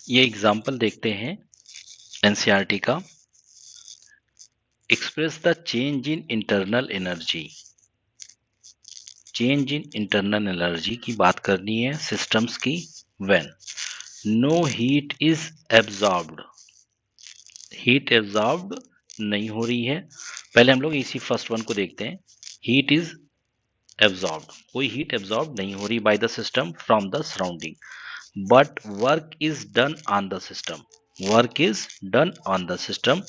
ये एग्जाम्पल देखते हैं एनसीईआरटी का। Express the change in internal energy. Change in internal energy की बात करनी है सिस्टम्स की। When no heat is absorbed, heat absorbed नहीं हो रही है। पहले हम लोग इसी फर्स्ट वन को देखते हैं। हीट इज एब्जॉर्ब्ड, कोई हीट एब्जॉर्ब नहीं हो रही by the system from the surrounding, but work is done on the system. Work is done on the system.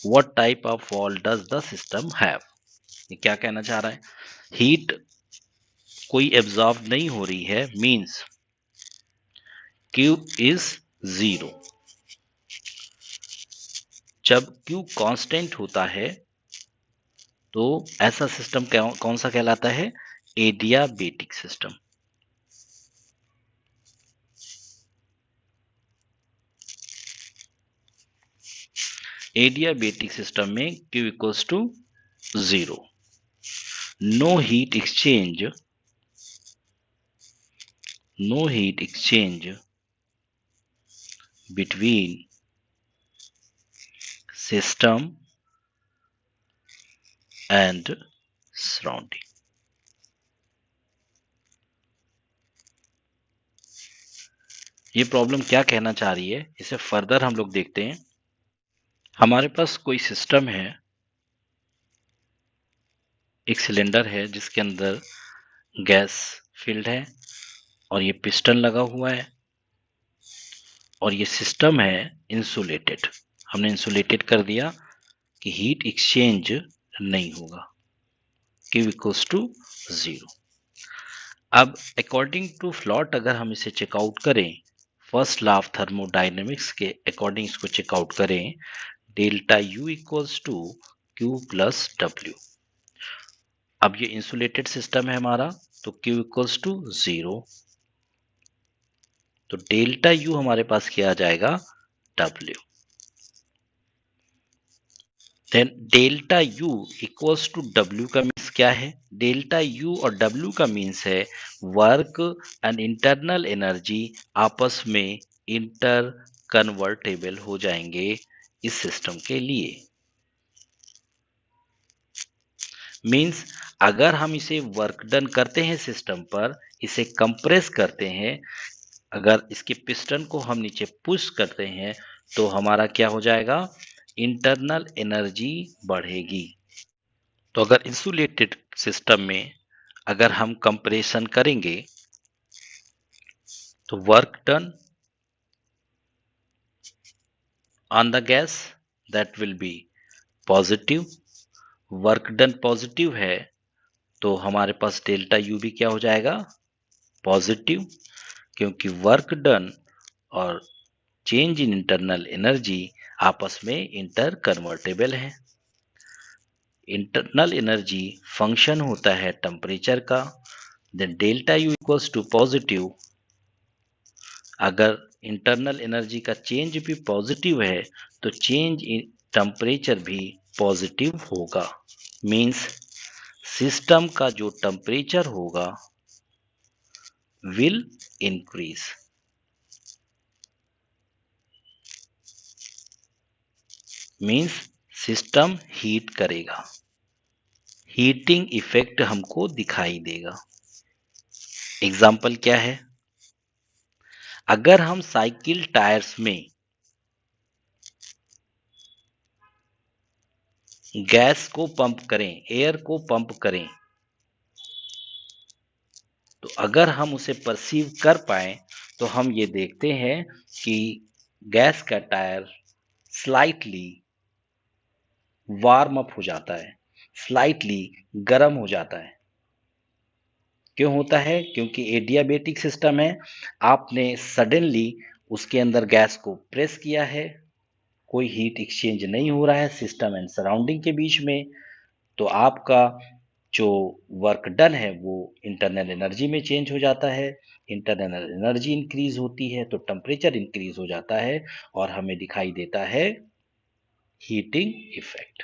What type of wall does the system have? ये क्या कहना चाह रहा है? हीट कोई एब्जॉर्ब नहीं हो रही है मींस Q is 0। जब Q कांस्टेंट होता है तो ऐसा सिस्टम कौन सा कहलाता है? Adiabatic system. एडियाबेटिक सिस्टम में Q equals to 0। No heat exchange, no heat exchange between system and surrounding। ये प्रॉब्लम क्या कहना चाह रही है, इसे फर्दर हम लोग देखते हैं। हमारे पास कोई सिस्टम है, एक सिलेंडर है जिसके अंदर गैस फिल्ड है और ये पिस्टन लगा हुआ है और ये सिस्टम है इंसुलेटेड। हमने इंसुलेटेड कर दिया कि हीट एक्सचेंज नहीं होगा, Q इक्वल्स टू 0। अब अकॉर्डिंग टू फ्लॉट अगर हम इसे चेकआउट करें, फर्स्ट लॉ ऑफ थर्मोडायनेमिक्स के अकॉर्डिंग इसको चेकआउट करें, delta U equals to Q plus W। अब ये इंसुलेटेड सिस्टम है हमारा, तो Q इक्वल्स टू 0, तो डेल्टा U हमारे पास क्या आ जाएगा? W। Then delta U equals to W का मीन्स क्या है? डेल्टा U और W का मीन्स है वर्क एंड इंटरनल एनर्जी आपस में इंटर कन्वर्टेबल हो जाएंगे इस सिस्टम के लिए। मीन्स अगर हम इसे वर्क डन करते हैं सिस्टम पर, इसे कंप्रेस करते हैं, अगर इसके पिस्टन को हम नीचे पुश करते हैं तो हमारा क्या हो जाएगा? इंटरनल एनर्जी बढ़ेगी। तो अगर इंसुलेटेड सिस्टम में अगर हम कंप्रेशन करेंगे तो work done on the gas that will be positive. Work done positive है तो हमारे पास डेल्टा यू भी क्या हो जाएगा? पॉजिटिव, क्योंकि वर्क डन और चेंज इन इंटरनल एनर्जी आपस में इंटर कन्वर्टेबल है। इंटरनल एनर्जी फंक्शन होता है टेम्परेचर का। Then delta U equals to positive, अगर इंटरनल एनर्जी का चेंज भी पॉजिटिव है तो चेंज इन टेम्परेचर भी पॉजिटिव होगा। मींस सिस्टम का जो टेम्परेचर होगा will increase. Means system heat करेगा, हीटिंग इफेक्ट हमको दिखाई देगा। एग्जाम्पल क्या है? अगर हम साइकिल टायर्स में गैस को पंप करें, एयर को पंप करें, तो अगर हम उसे परसीव कर पाए तो हम ये देखते हैं कि गैस का टायर स्लाइटली वार्म अप हो जाता है, स्लाइटली गर्म हो जाता है। क्यों होता है? क्योंकि एडियाबेटिक सिस्टम है, आपने सडनली उसके अंदर गैस को प्रेस किया है, कोई हीट एक्सचेंज नहीं हो रहा है सिस्टम एंड सराउंडिंग के बीच में, तो आपका जो वर्क डन है वो इंटरनल एनर्जी में चेंज हो जाता है। इंटरनल एनर्जी इंक्रीज होती है तो टेम्परेचर इंक्रीज हो जाता है और हमें दिखाई देता है हीटिंग इफेक्ट।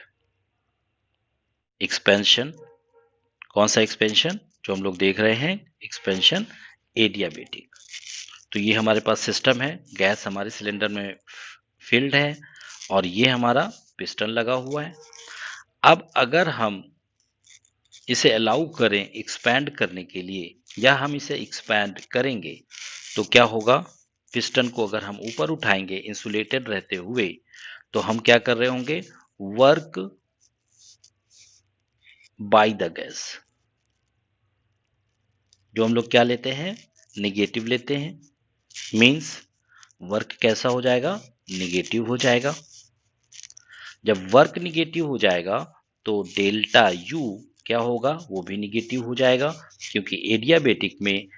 एक्सपेंशन, कौन सा एक्सपेंशन जो हम लोग देख रहे हैं? Expansion adiabatic. तो ये हमारे पास सिस्टम है, गैस हमारे सिलेंडर में फिल्ड है और ये हमारा पिस्टन लगा हुआ है। अब अगर हम इसे अलाउ करें एक्सपैंड करने के लिए, या हम इसे एक्सपैंड करेंगे, तो क्या होगा, पिस्टन को अगर हम ऊपर उठाएंगे इंसुलेटेड रहते हुए, तो हम क्या कर रहे होंगे, वर्क बाय द गैस, जो हम लोग क्या लेते हैं, निगेटिव लेते हैं। मींस वर्क कैसा हो जाएगा, निगेटिव हो जाएगा। जब वर्क निगेटिव हो जाएगा तो डेल्टा यू क्या होगा, वो भी निगेटिव हो जाएगा, क्योंकि एडियाबेटिक में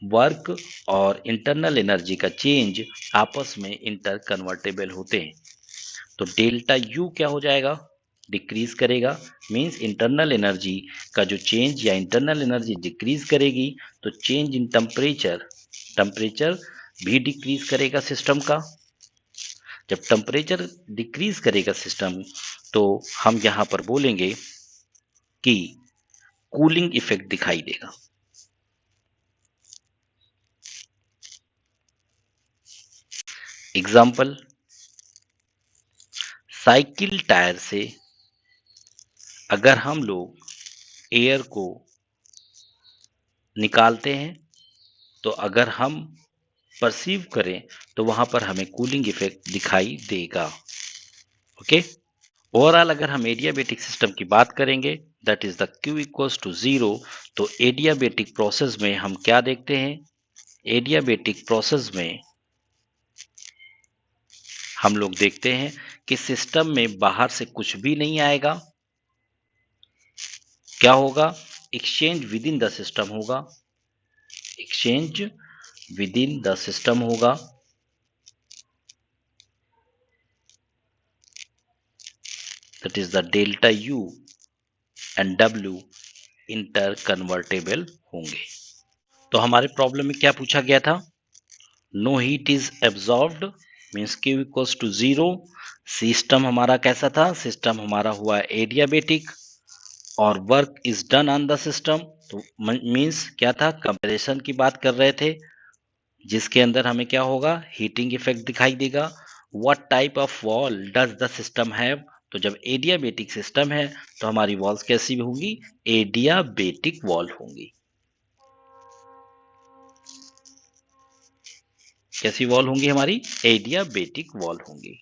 वर्क और इंटरनल एनर्जी का चेंज आपस में इंटर कन्वर्टेबल होते हैं। तो डेल्टा यू क्या हो जाएगा, डिक्रीज करेगा। मींस इंटरनल एनर्जी का जो चेंज या इंटरनल एनर्जी डिक्रीज करेगी, तो चेंज इन टेम्परेचर भी डिक्रीज करेगा सिस्टम का। जब टेम्परेचर डिक्रीज करेगा सिस्टम, तो हम यहां पर बोलेंगे कि कूलिंग इफेक्ट दिखाई देगा। एग्जाम्पल, साइकिल टायर से अगर हम लोग एयर को निकालते हैं, तो अगर हम परसीव करें तो वहां पर हमें कूलिंग इफेक्ट दिखाई देगा। ओके, ओवरऑल अगर हम एडियाबेटिक सिस्टम की बात करेंगे, that is the Q equals to 0, तो एडियाबेटिक प्रोसेस में हम क्या देखते हैं, एडियाबेटिक प्रोसेस में हम लोग देखते हैं कि सिस्टम में बाहर से कुछ भी नहीं आएगा। क्या होगा, exchange within the system होगा, exchange within the system होगा। That is the delta U and W interconvertible होंगे। तो हमारे प्रॉब्लम में क्या पूछा गया था, no heat is absorbed, means Q equals to 0। System हमारा कैसा था, सिस्टम हमारा हुआ एडियाबेटिक और work is done on the system. तो मीन्स क्या था, कंप्रेशन की बात कर रहे थे, जिसके अंदर हमें क्या होगा, हीटिंग इफेक्ट दिखाई देगा। What type of wall does the system have, तो जब एडियाबेटिक सिस्टम है तो हमारी वॉल्स कैसी होंगी, एडियाबेटिक वॉल होंगी। कैसी वॉल होंगी हमारी, एडियाबेटिक वॉल होंगी।